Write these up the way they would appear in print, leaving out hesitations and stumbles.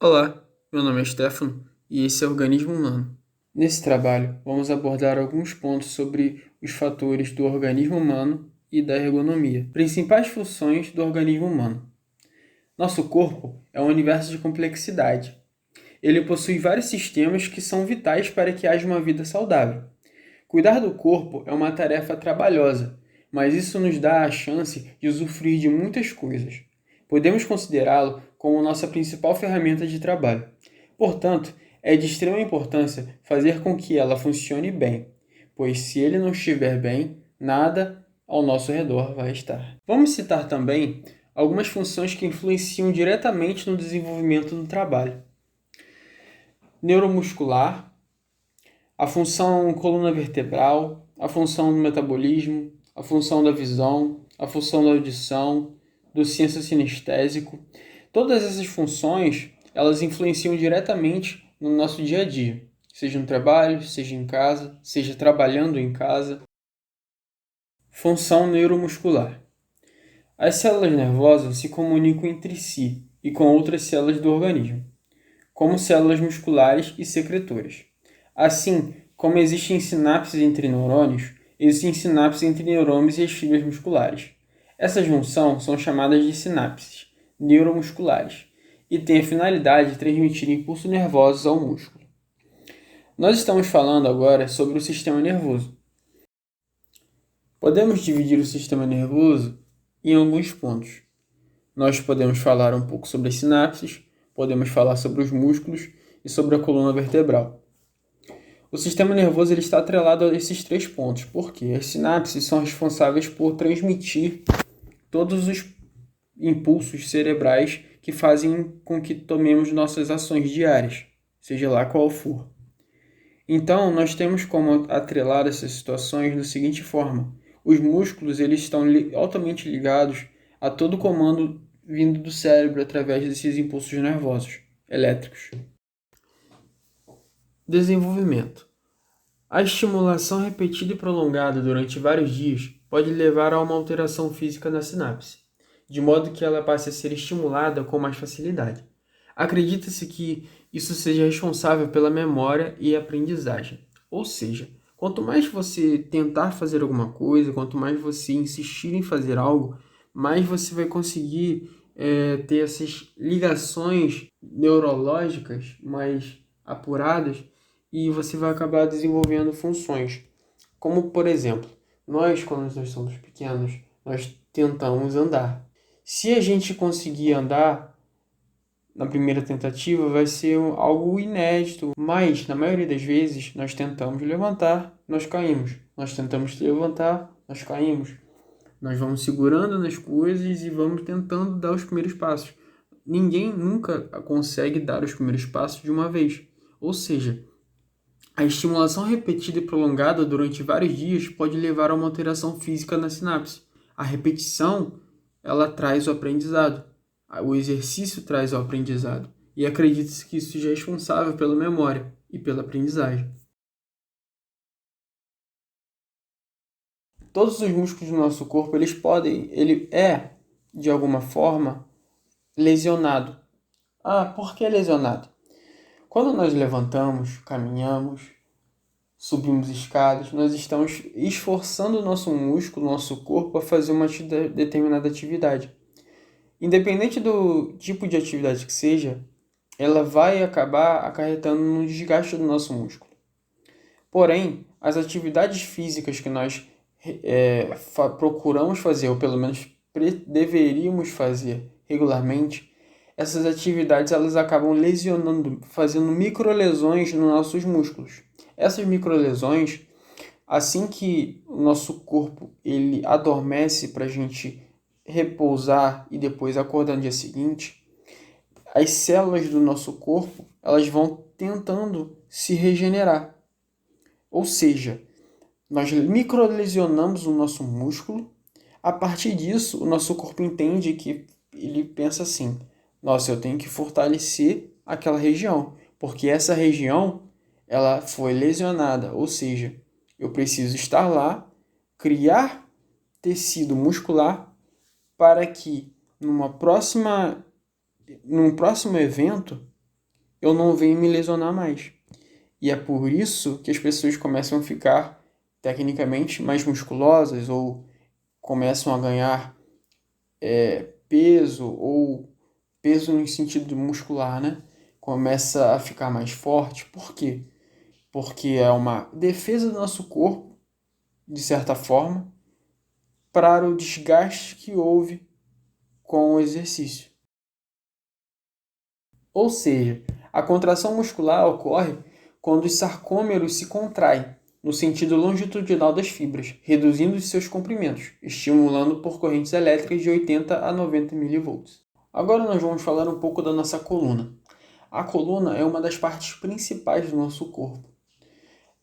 Olá, meu nome é Stefano e esse é o Organismo Humano. Nesse trabalho, vamos abordar alguns pontos sobre os fatores do organismo humano e da ergonomia. Principais funções do organismo humano. Nosso corpo é um universo de complexidade. Ele possui vários sistemas que são vitais para que haja uma vida saudável. Cuidar do corpo é uma tarefa trabalhosa, mas isso nos dá a chance de usufruir de muitas coisas. Podemos considerá-lo como nossa principal ferramenta de trabalho. Portanto, é de extrema importância fazer com que ela funcione bem, pois se ele não estiver bem, nada ao nosso redor vai estar. Vamos citar também algumas funções que influenciam diretamente no desenvolvimento do trabalho: neuromuscular, a função coluna vertebral, a função do metabolismo, a função da visão, a função da audição, do senso sinestésico. Todas essas funções, elas influenciam diretamente no nosso dia a dia, seja no trabalho, seja em casa, seja trabalhando em casa. Função neuromuscular. As células nervosas se comunicam entre si e com outras células do organismo, como células musculares e secretoras. Assim como existem sinapses entre neurônios, existem sinapses entre neurônios e as fibras musculares. Essas junções são chamadas de sinapses neuromusculares e têm a finalidade de transmitir impulsos nervosos ao músculo. Nós estamos falando agora sobre o sistema nervoso. Podemos dividir o sistema nervoso em alguns pontos. Nós podemos falar um pouco sobre as sinapses, podemos falar sobre os músculos e sobre a coluna vertebral. O sistema nervoso ele está atrelado a esses três pontos, porque as sinapses são responsáveis por transmitir todos os impulsos cerebrais que fazem com que tomemos nossas ações diárias, seja lá qual for. Então, nós temos como atrelar essas situações da seguinte forma: os músculos eles estão altamente ligados a todo comando vindo do cérebro através desses impulsos nervosos elétricos. Desenvolvimento. A estimulação repetida e prolongada durante vários dias pode levar a uma alteração física na sinapse, de modo que ela passe a ser estimulada com mais facilidade. Acredita-se que isso seja responsável pela memória e aprendizagem. Ou seja, quanto mais você tentar fazer alguma coisa, quanto mais você insistir em fazer algo, mais você vai conseguir ter essas ligações neurológicas mais apuradas e você vai acabar desenvolvendo funções. Como, por exemplo, quando nós somos pequenos, nós tentamos andar. Se a gente conseguir andar na primeira tentativa, vai ser algo inédito, mas na maioria das vezes nós tentamos levantar, nós caímos. Nós tentamos levantar, nós caímos. Nós vamos segurando nas coisas e vamos tentando dar os primeiros passos. Ninguém nunca consegue dar os primeiros passos de uma vez. Ou seja, a estimulação repetida e prolongada durante vários dias pode levar a uma alteração física na sinapse. A repetição, ela traz o aprendizado. O exercício traz o aprendizado. E acredita-se que isso seja responsável pela memória e pela aprendizagem. Todos os músculos do nosso corpo, ele é, de alguma forma, lesionado. Ah, por que lesionado? Quando nós levantamos, caminhamos, subimos escadas, nós estamos esforçando o nosso músculo, o nosso corpo a fazer uma determinada atividade. Independente do tipo de atividade que seja, ela vai acabar acarretando no desgaste do nosso músculo. Porém, as atividades físicas que nós procuramos fazer, ou pelo menos deveríamos fazer regularmente, essas atividades elas acabam lesionando, fazendo microlesões nos nossos músculos. Essas microlesões, assim que o nosso corpo ele adormece para a gente repousar e depois acordar no dia seguinte, as células do nosso corpo elas vão tentando se regenerar. Ou seja, nós microlesionamos o nosso músculo. A partir disso, o nosso corpo entende que ele pensa assim: nossa, eu tenho que fortalecer aquela região, porque essa região ela foi lesionada, ou seja, eu preciso estar lá, criar tecido muscular para que num próximo evento eu não venho me lesionar mais. E é por isso que as pessoas começam a ficar, tecnicamente, mais musculosas ou começam a ganhar peso ou peso no sentido muscular, né? Começa a ficar mais forte. Por quê? Porque é uma defesa do nosso corpo, de certa forma, para o desgaste que houve com o exercício. Ou seja, a contração muscular ocorre quando os sarcômeros se contraem no sentido longitudinal das fibras, reduzindo seus comprimentos, estimulando por correntes elétricas de 80 a 90 milivolts. Agora nós vamos falar um pouco da nossa coluna. A coluna é uma das partes principais do nosso corpo.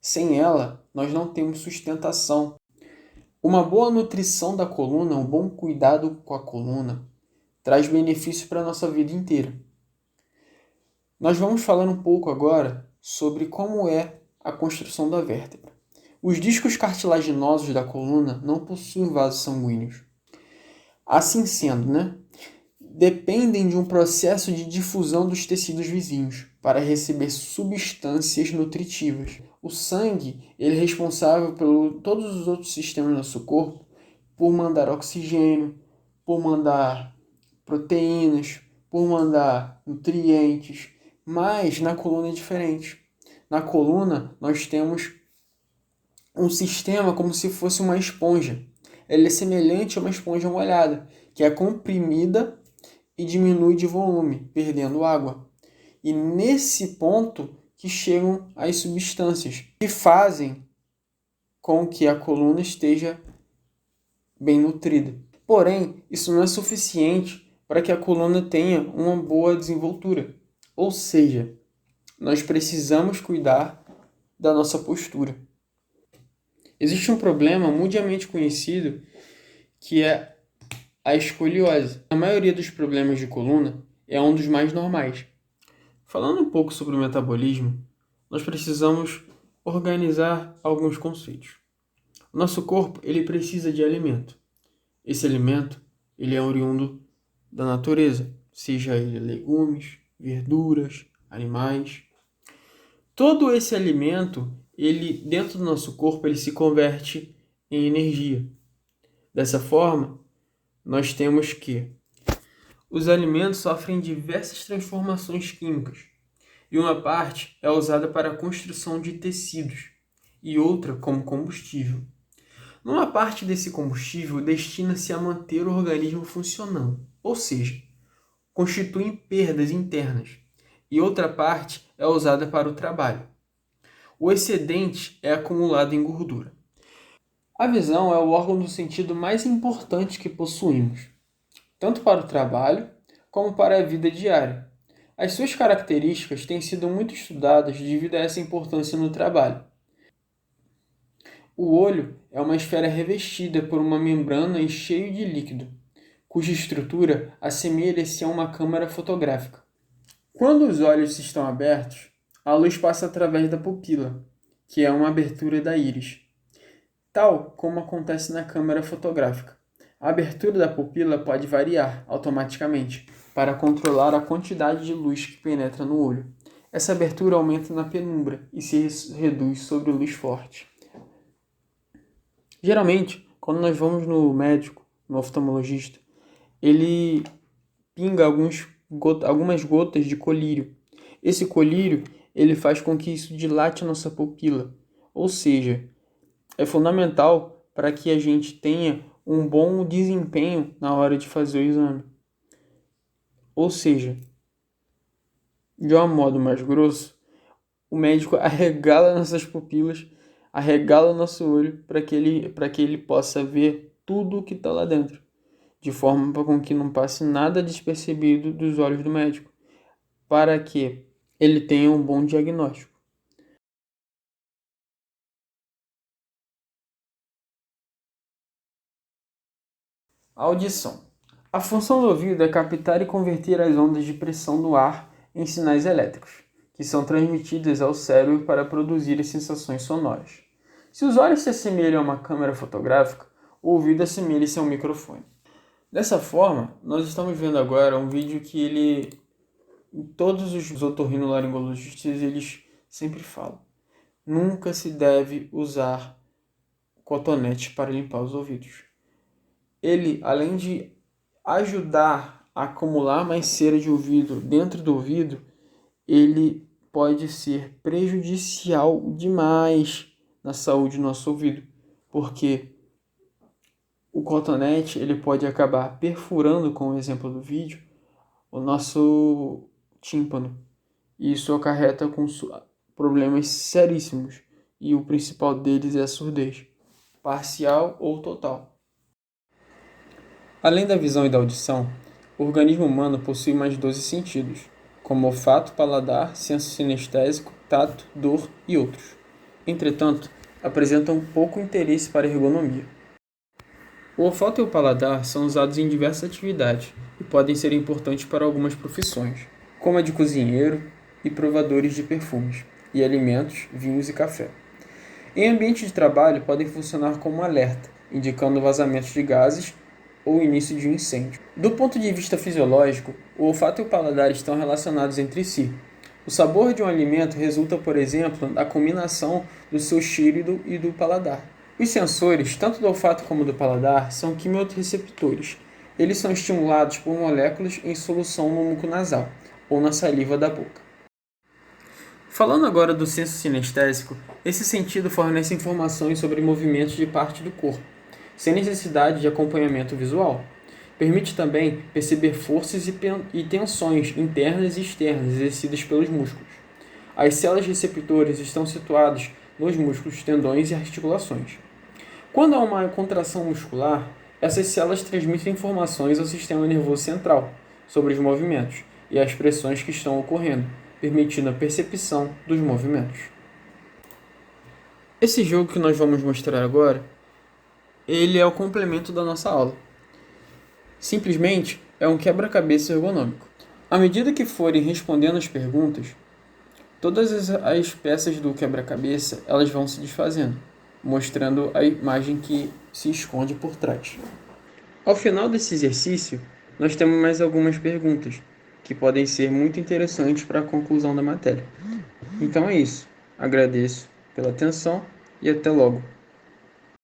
Sem ela, nós não temos sustentação. Uma boa nutrição da coluna, um bom cuidado com a coluna, traz benefícios para a nossa vida inteira. Nós vamos falar um pouco agora sobre como é a construção da vértebra. Os discos cartilaginosos da coluna não possuem vasos sanguíneos. Assim sendo, dependem de um processo de difusão dos tecidos vizinhos para receber substâncias nutritivas. O sangue ele é responsável por todos os outros sistemas do nosso corpo por mandar oxigênio, por mandar proteínas, por mandar nutrientes, mas na coluna é diferente. Na coluna nós temos um sistema como se fosse uma esponja. Ela é semelhante a uma esponja molhada, que é comprimida e diminui de volume, perdendo água. E nesse ponto que chegam as substâncias que fazem com que a coluna esteja bem nutrida. Porém, isso não é suficiente para que a coluna tenha uma boa desenvoltura. Ou seja, nós precisamos cuidar da nossa postura. Existe um problema mundialmente conhecido que é a escoliose. A maioria dos problemas de coluna é um dos mais normais. Falando um pouco sobre o metabolismo, nós precisamos organizar alguns conceitos. O nosso corpo ele precisa de alimento. Esse alimento ele é oriundo da natureza, seja ele legumes, verduras, animais. Todo esse alimento, ele dentro do nosso corpo, ele se converte em energia. Dessa forma, nós temos que os alimentos sofrem diversas transformações químicas, e uma parte é usada para a construção de tecidos e outra como combustível. Uma parte desse combustível destina-se a manter o organismo funcionando, ou seja, constituem perdas internas, e outra parte é usada para o trabalho. O excedente é acumulado em gordura. A visão é o órgão do sentido mais importante que possuímos, tanto para o trabalho como para a vida diária. As suas características têm sido muito estudadas devido a essa importância no trabalho. O olho é uma esfera revestida por uma membrana e cheio de líquido, cuja estrutura assemelha-se a uma câmara fotográfica. Quando os olhos estão abertos, a luz passa através da pupila, que é uma abertura da íris, tal como acontece na câmera fotográfica. A abertura da pupila pode variar automaticamente para controlar a quantidade de luz que penetra no olho. Essa abertura aumenta na penumbra e se reduz sobre luz forte. Geralmente, quando nós vamos no médico, no oftalmologista, ele pinga algumas gotas de colírio. Esse colírio ele faz com que isso dilate a nossa pupila, ou seja, é fundamental para que a gente tenha um bom desempenho na hora de fazer o exame. Ou seja, de um modo mais grosso, o médico arregala nossas pupilas, arregala o nosso olho para que ele possa ver tudo o que está lá dentro, de forma com que não passe nada despercebido dos olhos do médico, para que ele tenha um bom diagnóstico. A audição. A função do ouvido é captar e converter as ondas de pressão do ar em sinais elétricos, que são transmitidas ao cérebro para produzir as sensações sonoras. Se os olhos se assemelham a uma câmera fotográfica, o ouvido assemelha-se a um microfone. Dessa forma, nós estamos vendo agora um vídeo que ele todos os otorrinolaringologistas, eles sempre falam, nunca se deve usar cotonete para limpar os ouvidos. Ele, além de ajudar a acumular mais cera de ouvido dentro do ouvido, ele pode ser prejudicial demais na saúde do nosso ouvido, porque o cotonete ele pode acabar perfurando, com o exemplo do vídeo, o nosso tímpano. E isso acarreta com problemas seríssimos, e o principal deles é a surdez, parcial ou total. Além da visão e da audição, o organismo humano possui mais 12 sentidos, como olfato, paladar, senso sinestésico, tato, dor e outros. Entretanto, apresentam pouco interesse para a ergonomia. O olfato e o paladar são usados em diversas atividades e podem ser importantes para algumas profissões, como a de cozinheiro e provadores de perfumes, e alimentos, vinhos e café. Em ambiente de trabalho, podem funcionar como alerta, indicando vazamentos de gases ou início de um incêndio. Do ponto de vista fisiológico, o olfato e o paladar estão relacionados entre si. O sabor de um alimento resulta, por exemplo, da combinação do seu cheiro e do paladar. Os sensores, tanto do olfato como do paladar, são quimiorreceptores. Eles são estimulados por moléculas em solução no muco nasal ou na saliva da boca. Falando agora do senso sinestésico, esse sentido fornece informações sobre movimentos de parte do corpo, sem necessidade de acompanhamento visual. Permite também perceber forças e tensões internas e externas exercidas pelos músculos. As células receptoras estão situadas nos músculos, tendões e articulações. Quando há uma contração muscular, essas células transmitem informações ao sistema nervoso central sobre os movimentos e as pressões que estão ocorrendo, permitindo a percepção dos movimentos. Esse jogo que nós vamos mostrar agora, ele é o complemento da nossa aula. Simplesmente é um quebra-cabeça ergonômico. À medida que forem respondendo as perguntas, todas as peças do quebra-cabeça elas vão se desfazendo, mostrando a imagem que se esconde por trás. Ao final desse exercício, nós temos mais algumas perguntas que podem ser muito interessantes para a conclusão da matéria. Então é isso. Agradeço pela atenção e até logo.